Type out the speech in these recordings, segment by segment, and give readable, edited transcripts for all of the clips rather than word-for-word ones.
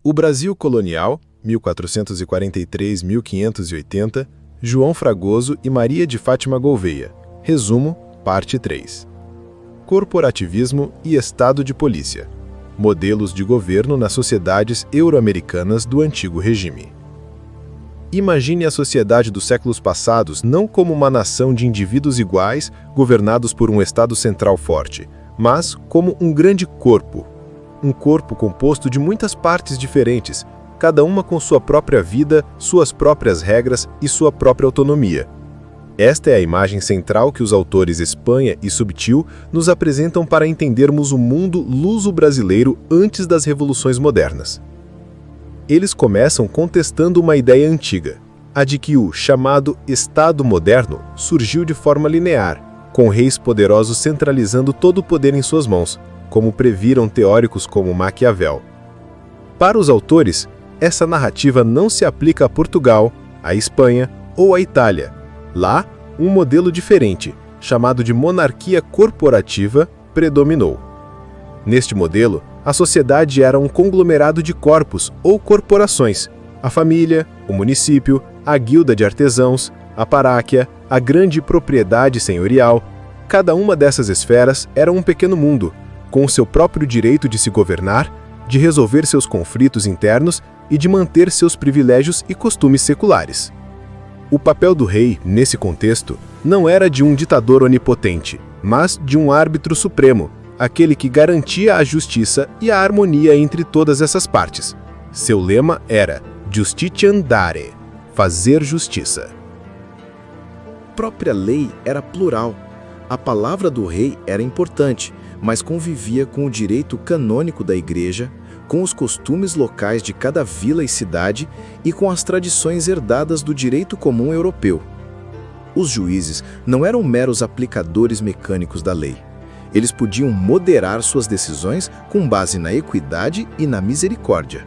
O Brasil colonial, 1443-1580, João Fragoso e Maria de Fátima Gouvêa. Resumo, parte 3. Corporativismo e Estado de Polícia. Modelos de governo nas sociedades euro-americanas do antigo regime. Imagine a sociedade dos séculos passados não como uma nação de indivíduos iguais governados por um Estado central forte, mas como um grande corpo. Um corpo composto de muitas partes diferentes, cada uma com sua própria vida, suas próprias regras e sua própria autonomia. Esta é a imagem central que os autores Espanha e Subtil nos apresentam para entendermos o mundo luso-brasileiro antes das revoluções modernas. Eles começam contestando uma ideia antiga, a de que o chamado Estado moderno surgiu de forma linear, com reis poderosos centralizando todo o poder em suas mãos, como previram teóricos como Maquiavel. Para os autores, essa narrativa não se aplica a Portugal, a Espanha ou a Itália. Lá, um modelo diferente, chamado de monarquia corporativa, predominou. Neste modelo, a sociedade era um conglomerado de corpos ou corporações: a família, o município, a guilda de artesãos, a paróquia, a grande propriedade senhorial. Cada uma dessas esferas era um pequeno mundo, com o seu próprio direito de se governar, de resolver seus conflitos internos e de manter seus privilégios e costumes seculares. O papel do rei, nesse contexto, não era de um ditador onipotente, mas de um árbitro supremo, aquele que garantia a justiça e a harmonia entre todas essas partes. Seu lema era Justitiandare, fazer justiça. A própria lei era plural. A palavra do rei era importante, mas convivia com o direito canônico da igreja, com os costumes locais de cada vila e cidade e com as tradições herdadas do direito comum europeu. Os juízes não eram meros aplicadores mecânicos da lei. Eles podiam moderar suas decisões com base na equidade e na misericórdia.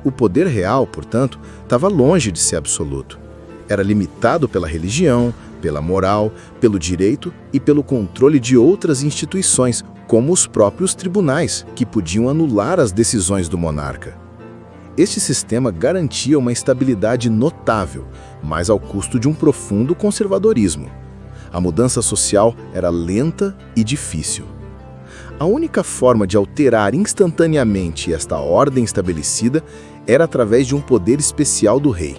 O poder real, portanto, estava longe de ser absoluto. Era limitado pela religião, pela moral, pelo direito e pelo controle de outras instituições, como os próprios tribunais, que podiam anular as decisões do monarca. Este sistema garantia uma estabilidade notável, mas ao custo de um profundo conservadorismo. A mudança social era lenta e difícil. A única forma de alterar instantaneamente esta ordem estabelecida era através de um poder especial do rei,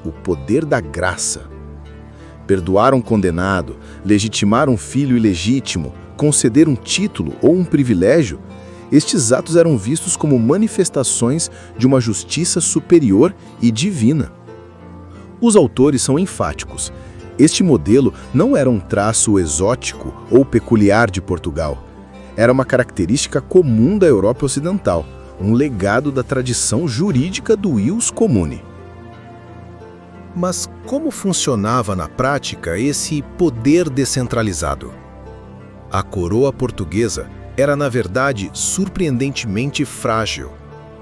o poder da graça. Perdoar um condenado, legitimar um filho ilegítimo, conceder um título ou um privilégio, estes atos eram vistos como manifestações de uma justiça superior e divina. Os autores são enfáticos. Este modelo não era um traço exótico ou peculiar de Portugal. Era uma característica comum da Europa Ocidental, um legado da tradição jurídica do ius commune. Mas como funcionava na prática esse poder descentralizado? A coroa portuguesa era, na verdade, surpreendentemente frágil.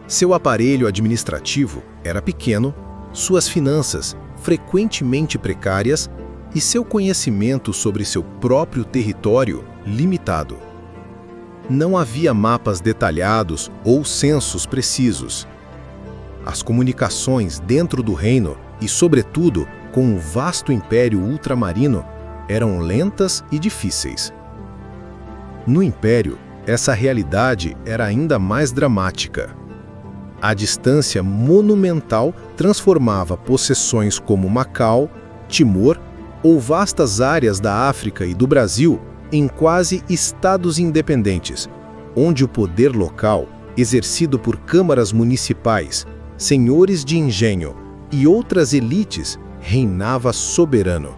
Seu aparelho administrativo era pequeno, suas finanças frequentemente precárias e seu conhecimento sobre seu próprio território limitado. Não havia mapas detalhados ou censos precisos. As comunicações dentro do reino e, sobretudo, com o vasto império ultramarino, eram lentas e difíceis. No império, essa realidade era ainda mais dramática. A distância monumental transformava possessões como Macau, Timor ou vastas áreas da África e do Brasil em quase estados independentes, onde o poder local, exercido por câmaras municipais, senhores de engenho e outras elites, reinava soberano.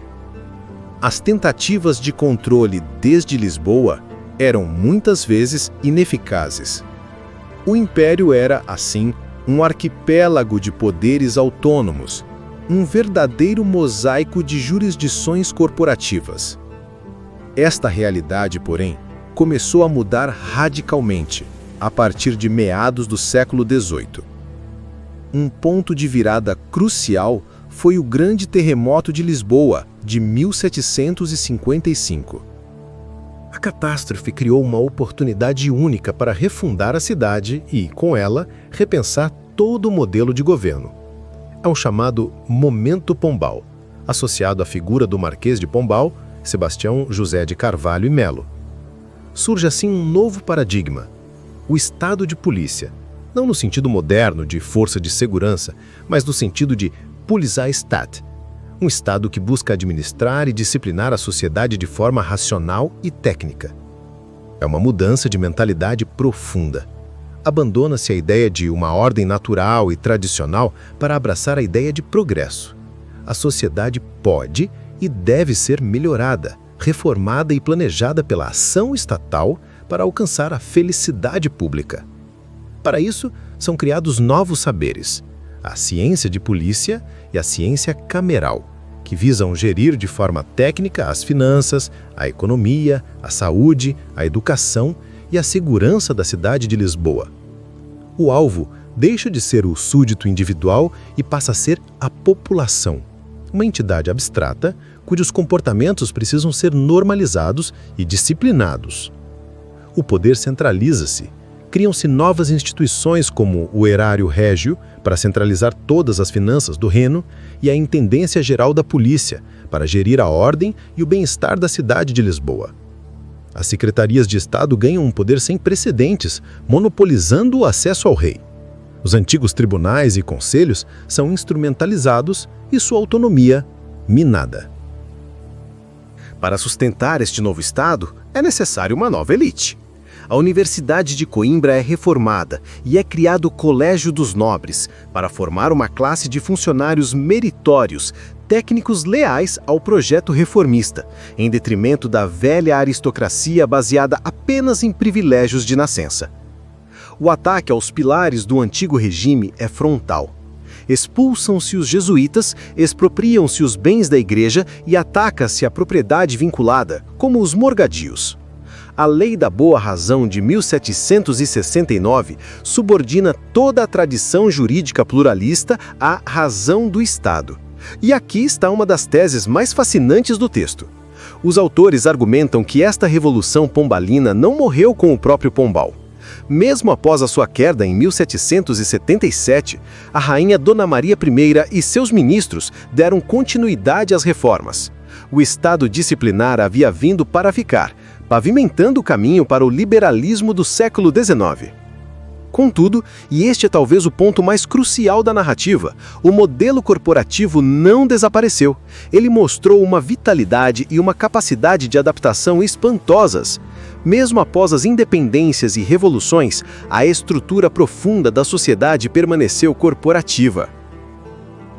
As tentativas de controle desde Lisboa eram muitas vezes ineficazes. O império era, assim, um arquipélago de poderes autônomos, um verdadeiro mosaico de jurisdições corporativas. Esta realidade, porém, começou a mudar radicalmente a partir de meados do século XVIII. Um ponto de virada crucial foi o Grande Terremoto de Lisboa, de 1755. A catástrofe criou uma oportunidade única para refundar a cidade e, com ela, repensar todo o modelo de governo. É o chamado Momento Pombal, associado à figura do Marquês de Pombal, Sebastião José de Carvalho e Melo. Surge assim um novo paradigma, o Estado de Polícia, não no sentido moderno de força de segurança, mas no sentido de Polizeistaat, um Estado que busca administrar e disciplinar a sociedade de forma racional e técnica. É uma mudança de mentalidade profunda. Abandona-se a ideia de uma ordem natural e tradicional para abraçar a ideia de progresso. A sociedade pode e deve ser melhorada, reformada e planejada pela ação estatal para alcançar a felicidade pública. Para isso, são criados novos saberes, a ciência de polícia e a ciência cameral, que visam gerir de forma técnica as finanças, a economia, a saúde, a educação e a segurança da cidade de Lisboa. O alvo deixa de ser o súdito individual e passa a ser a população, uma entidade abstrata cujos comportamentos precisam ser normalizados e disciplinados. O poder centraliza-se. Criam-se novas instituições como o Erário Régio, para centralizar todas as finanças do reino, e a Intendência Geral da Polícia, para gerir a ordem e o bem-estar da cidade de Lisboa. As secretarias de Estado ganham um poder sem precedentes, monopolizando o acesso ao rei. Os antigos tribunais e conselhos são instrumentalizados e sua autonomia minada. Para sustentar este novo Estado, é necessário uma nova elite. A Universidade de Coimbra é reformada e é criado o Colégio dos Nobres para formar uma classe de funcionários meritórios, técnicos leais ao projeto reformista, em detrimento da velha aristocracia baseada apenas em privilégios de nascença. O ataque aos pilares do antigo regime é frontal. Expulsam-se os jesuítas, expropriam-se os bens da igreja e ataca-se a propriedade vinculada, como os morgadios. A Lei da Boa Razão de 1769 subordina toda a tradição jurídica pluralista à razão do Estado. E aqui está uma das teses mais fascinantes do texto. Os autores argumentam que esta revolução pombalina não morreu com o próprio Pombal. Mesmo após a sua queda em 1777, a rainha Dona Maria I e seus ministros deram continuidade às reformas. O Estado disciplinar havia vindo para ficar, pavimentando o caminho para o liberalismo do século XIX. Contudo, e este é talvez o ponto mais crucial da narrativa, o modelo corporativo não desapareceu. Ele mostrou uma vitalidade e uma capacidade de adaptação espantosas. Mesmo após as independências e revoluções, a estrutura profunda da sociedade permaneceu corporativa.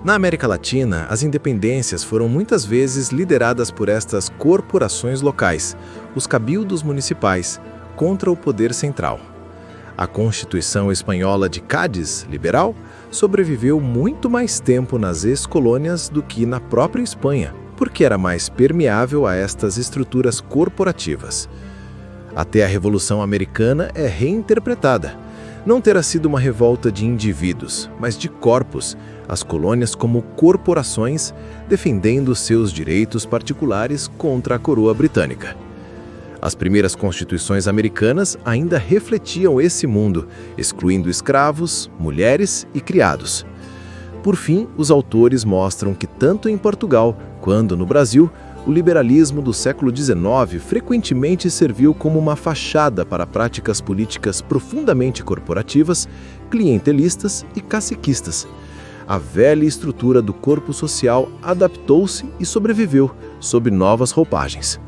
Na América Latina, as independências foram muitas vezes lideradas por estas corporações locais, os cabildos municipais, contra o poder central. A Constituição Espanhola de Cádiz, liberal, sobreviveu muito mais tempo nas ex-colônias do que na própria Espanha, porque era mais permeável a estas estruturas corporativas. Até a Revolução Americana é reinterpretada. Não terá sido uma revolta de indivíduos, mas de corpos, as colônias como corporações, defendendo seus direitos particulares contra a coroa britânica. As primeiras constituições americanas ainda refletiam esse mundo, excluindo escravos, mulheres e criados. Por fim, os autores mostram que tanto em Portugal quanto no Brasil, o liberalismo do século XIX frequentemente serviu como uma fachada para práticas políticas profundamente corporativas, clientelistas e caciquistas. A velha estrutura do corpo social adaptou-se e sobreviveu sob novas roupagens.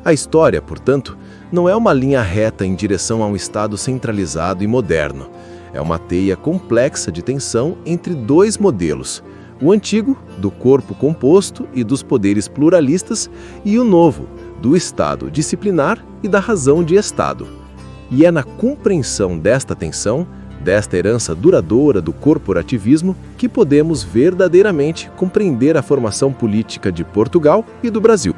A história, portanto, não é uma linha reta em direção a um Estado centralizado e moderno. É uma teia complexa de tensão entre dois modelos: o antigo, do corpo composto e dos poderes pluralistas, e o novo, do Estado disciplinar e da razão de Estado. E é na compreensão desta tensão, desta herança duradoura do corporativismo, que podemos verdadeiramente compreender a formação política de Portugal e do Brasil.